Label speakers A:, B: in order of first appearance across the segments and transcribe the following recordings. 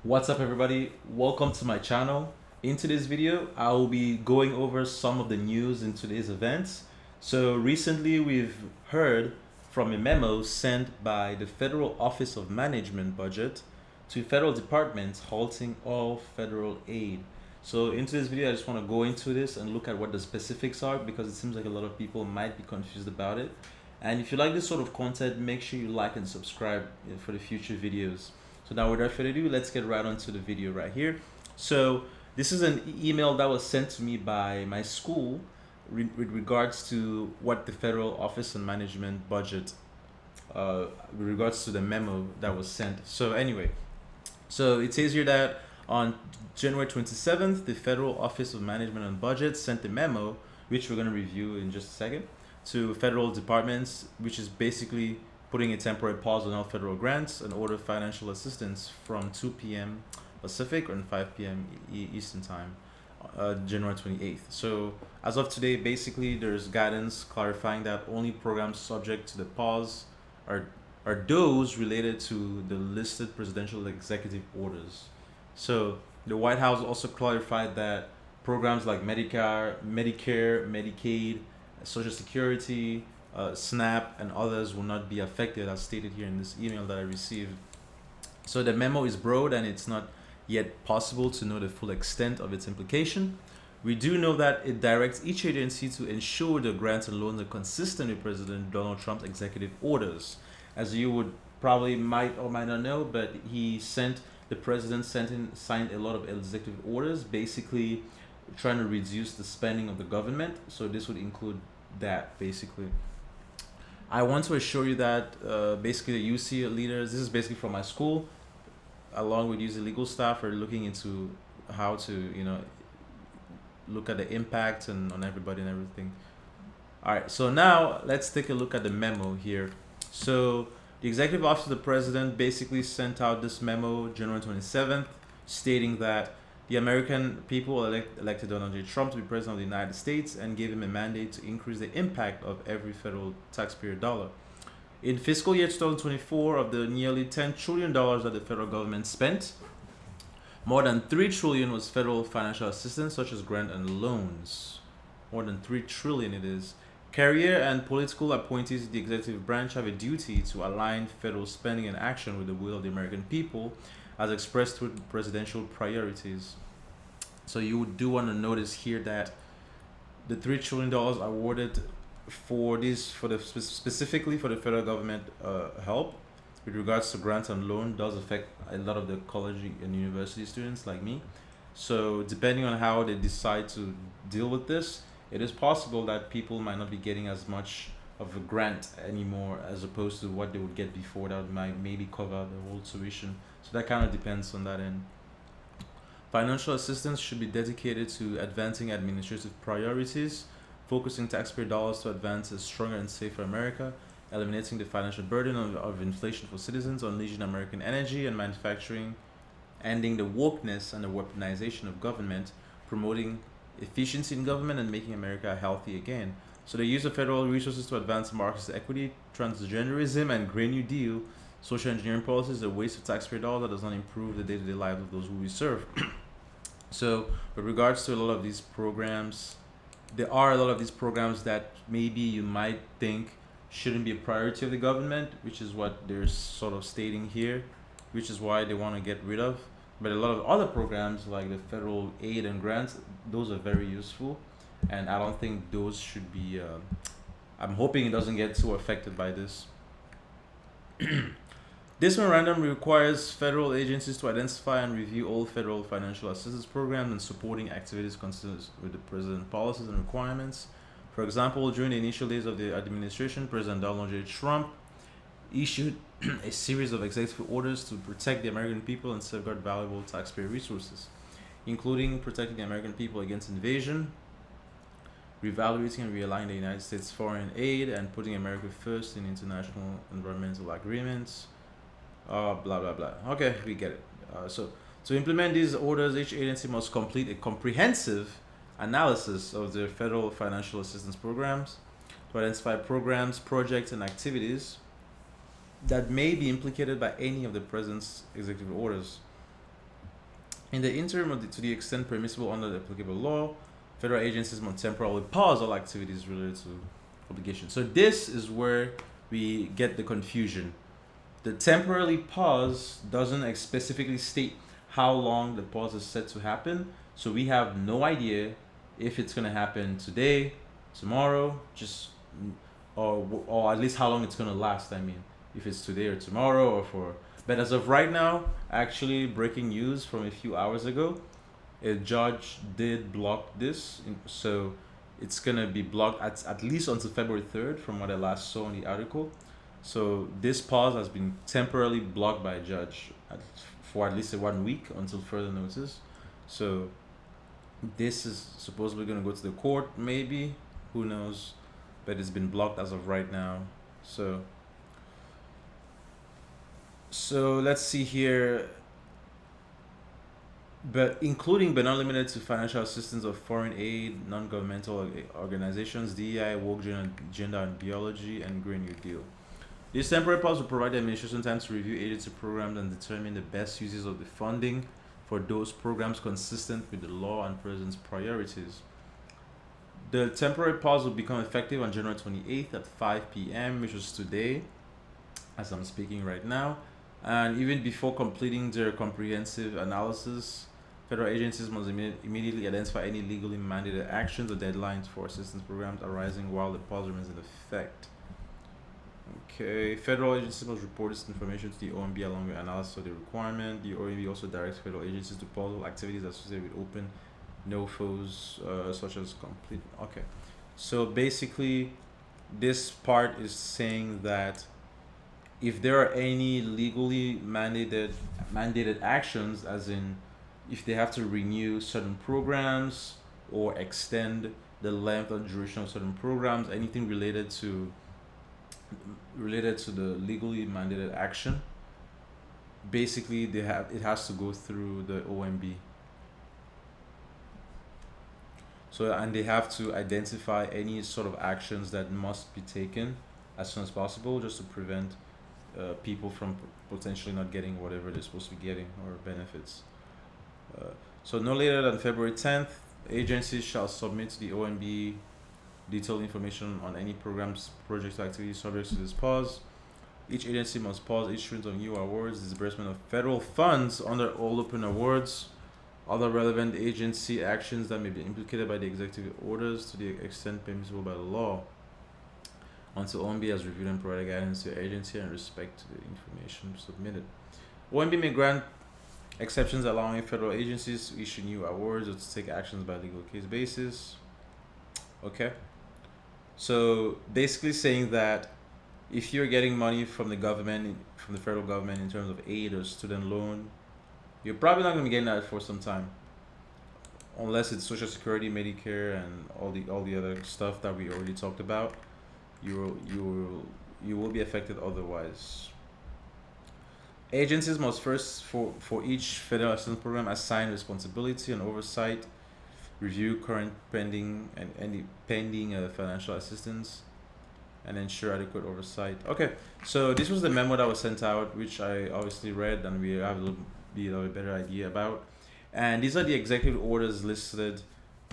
A: What's up, everybody? Welcome to my channel. In today's video, I will be going over some of the news in today's events. So recently we've heard from a memo sent by the Federal Office of Management Budget to federal departments halting all federal aid. So in today's video, I just want to go into this and look at what the specifics are because it seems like a lot of people might be confused about it. And if you like this sort of content, make sure you like and subscribe for the future videos. So now without further ado, let's get right onto the video right here. So this is an email that was sent to me by my school with regards to what the Federal Office and Management Budget, with regards to the memo that was sent. So anyway, so it says here that on January 27th, the Federal Office of Management and Budget sent a memo, which we're going to review in just a second, to federal departments, which is basically putting a temporary pause on all federal grants and order financial assistance from 2 p.m. Pacific and 5 p.m. Eastern Time, January 28th. So as of today, basically there's guidance clarifying that only programs subject to the pause are those related to the listed presidential executive orders. So the White House also clarified that programs like Medicare, Medicaid, Social Security, SNAP, and others will not be affected, as stated here in this email that I received. So the memo is broad and it's not yet possible to know the full extent of its implication. We do know that it directs each agency to ensure the grants and loans are consistent with President Donald Trump's executive orders. As you would probably might or might not know, but the president signed a lot of executive orders, basically trying to reduce the spending of the government. So this would include that basically. I want to assure you that basically the UC leaders, this is basically from my school, along with UC legal staff, are looking into how to, look at the impact and on everybody and everything. All right, so now let's take a look at the memo here. So the Executive Office of the President basically sent out this memo January 27th, stating that the American people elected Donald J. Trump to be president of the United States and gave him a mandate to increase the impact of every federal taxpayer dollar. In fiscal year 2024, of the nearly $10 trillion that the federal government spent, more than $3 trillion was federal financial assistance, such as grant and loans. More than $3 trillion it is. Career and political appointees in the executive branch have a duty to align federal spending and action with the will of the American people, as expressed through presidential priorities. So you do want to notice here that the $3 trillion awarded specifically for the federal government help with regards to grants and loan does affect a lot of the college and university students like me. So depending on how they decide to deal with this, it is possible that people might not be getting as much of a grant anymore as opposed to what they would get before. That might maybe cover the whole tuition. So that kind of depends on that end. Financial assistance should be dedicated to advancing administrative priorities, focusing taxpayer dollars to advance a stronger and safer America, eliminating the financial burden of inflation for citizens, unleashing American energy and manufacturing, ending the wokeness and the weaponization of government, promoting efficiency in government, and making America healthy again. So the use of federal resources to advance Marxist equity, transgenderism, and Green New Deal, social engineering policies, a waste of taxpayer dollars that does not improve the day-to-day lives of those who we serve. So with regards to a lot of these programs, there are a lot of these programs that maybe you might think shouldn't be a priority of the government, which is what they're sort of stating here, which is why they want to get rid of. But a lot of other programs like the federal aid and grants, those are very useful, and I don't think those should be. I'm hoping it doesn't get too affected by this. This memorandum requires federal agencies to identify and review all federal financial assistance programs and supporting activities consistent with the president's policies and requirements. For example, during the initial days of the administration, President Donald J. Trump issued a series of executive orders to protect the American people and safeguard valuable taxpayer resources, including protecting the American people against invasion, reevaluating and realigning the United States foreign aid, and putting America first in international environmental agreements. Blah blah blah. Okay, we get it. So to implement these orders, each agency must complete a comprehensive analysis of their federal financial assistance programs to identify programs, projects, and activities that may be implicated by any of the president's executive orders. In the interim, to the extent permissible under the applicable law, federal agencies must temporarily pause all activities related to obligation. So this is where we get the confusion. The temporarily pause doesn't specifically state how long the pause is set to happen. So we have no idea if it's gonna happen today, tomorrow, or at least how long it's gonna last. I mean, if it's today or tomorrow or for. But as of right now, actually breaking news from a few hours ago, a judge did block this, so it's gonna be blocked at least until February 3rd, from what I last saw in the article. So this pause has been temporarily blocked by a judge for at least 1 week until further notice. So this is supposedly gonna go to the court, maybe, who knows, but it's been blocked as of right now. So let's see here. But including but not limited to financial assistance of foreign aid, non-governmental organizations, DEI, woke gender and biology, and Green New Deal. This temporary pause will provide the administration time to review agency programs and determine the best uses of the funding for those programs consistent with the law and President's priorities. The temporary pause will become effective on January 28th at 5 p.m., which was today, as I'm speaking right now. And even before completing their comprehensive analysis, federal agencies must immediately identify any legally mandated actions or deadlines for assistance programs arising while the pause remains in effect. Okay, federal agencies must report this information to the OMB along with analysis of the requirement. The OMB also directs federal agencies to pause all activities associated with open NOFOs, such as complete. Okay, so basically, this part is saying that if there are any legally mandated actions, as in if they have to renew certain programs or extend the length or duration of certain programs, anything related to the legally mandated action, basically it has to go through the OMB. So, and they have to identify any sort of actions that must be taken as soon as possible, just to prevent people from potentially not getting whatever they're supposed to be getting or benefits. So no later than February 10th, agencies shall submit to the OMB detailed information on any programs, projects, or activities subject to this pause. Each agency must pause issuance of new awards, disbursement of federal funds under all open awards, other relevant agency actions that may be implicated by the executive orders to the extent permissible by the law, until OMB has reviewed and provided guidance to the agency in respect to the information submitted. OMB may grant exceptions allowing federal agencies to issue new awards or to take actions by legal case basis. Okay. So basically saying that if you're getting money from the government, from the federal government in terms of aid or student loan, you're probably not going to be getting that for some time, unless it's Social Security, Medicare, and all the other stuff that we already talked about. You will be affected otherwise. Agencies must first, for each federal assistance program, assign responsibility and oversight, review current pending and any pending financial assistance, and ensure adequate oversight. Okay, so this was the memo that was sent out, which I obviously read and we have a little better idea about. And these are the executive orders listed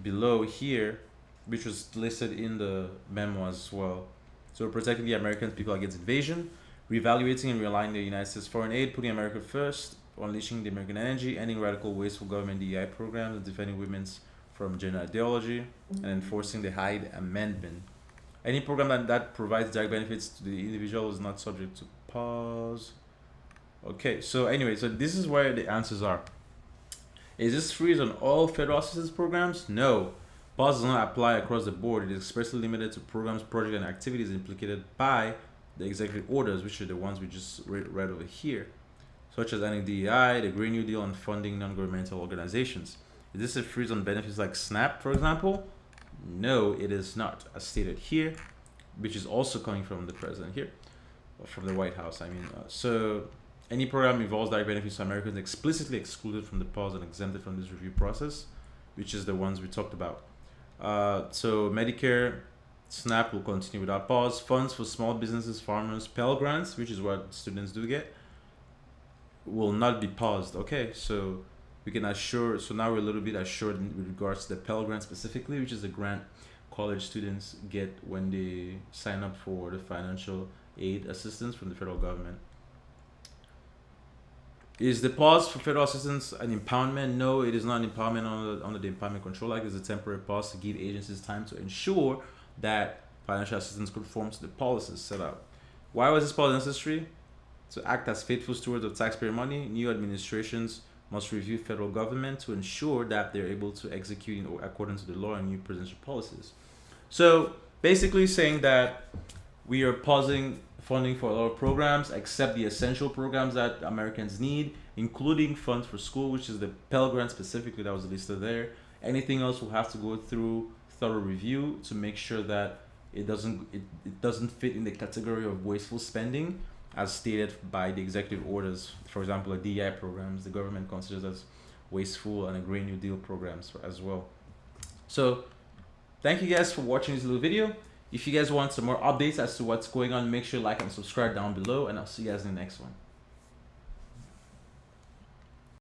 A: below here, which was listed in the memo as well. So protecting the American people against invasion, reevaluating and realigning the United States foreign aid, putting America first, unleashing the American energy, ending radical wasteful government DEI programs, and defending women's from gender ideology, and enforcing the Hyde Amendment. Any program that provides direct benefits to the individual is not subject to pause. Okay, so anyway, so this is where the answers are. Is this freeze on all federal assistance programs? No. Pause does not apply across the board. It is expressly limited to programs, projects, and activities implicated by the executive orders, which are the ones we just read over here, such as ending DEI, the Green New Deal, and funding non-governmental organizations. Is this a freeze on benefits like SNAP, for example? No, it is not, as stated here, which is also coming from the president here, or from the White House, I mean. So any program involves direct benefits to Americans explicitly excluded from the pause and exempted from this review process, which is the ones we talked about. So Medicare, SNAP will continue without pause. Funds for small businesses, farmers, Pell Grants, which is what students do get, will not be paused. Okay, so we can assure. So now we're a little bit assured with regards to the Pell Grant specifically, which is a grant college students get when they sign up for the financial aid assistance from the federal government. Is the pause for federal assistance an impoundment? No, it is not an impoundment under the Impoundment Control Act. It's a temporary pause to give agencies time to ensure that financial assistance conforms to the policies set out. Why was this pause necessary? To act as faithful stewards of taxpayer money, new administrations must review federal government to ensure that they're able to execute in accordance to the law and new presidential policies. So basically saying that we are pausing funding for a lot of programs except the essential programs that Americans need, including funds for school, which is the Pell Grant specifically that was listed there. Anything else will have to go through thorough review to make sure that it doesn't fit in the category of wasteful spending as stated by the executive orders. For example, the DEI programs the government considers as wasteful, and the Green New Deal programs as well. So thank you guys for watching this little video. If you guys want some more updates as to what's going on, make sure to like and subscribe down below, and I'll see you guys in the next one.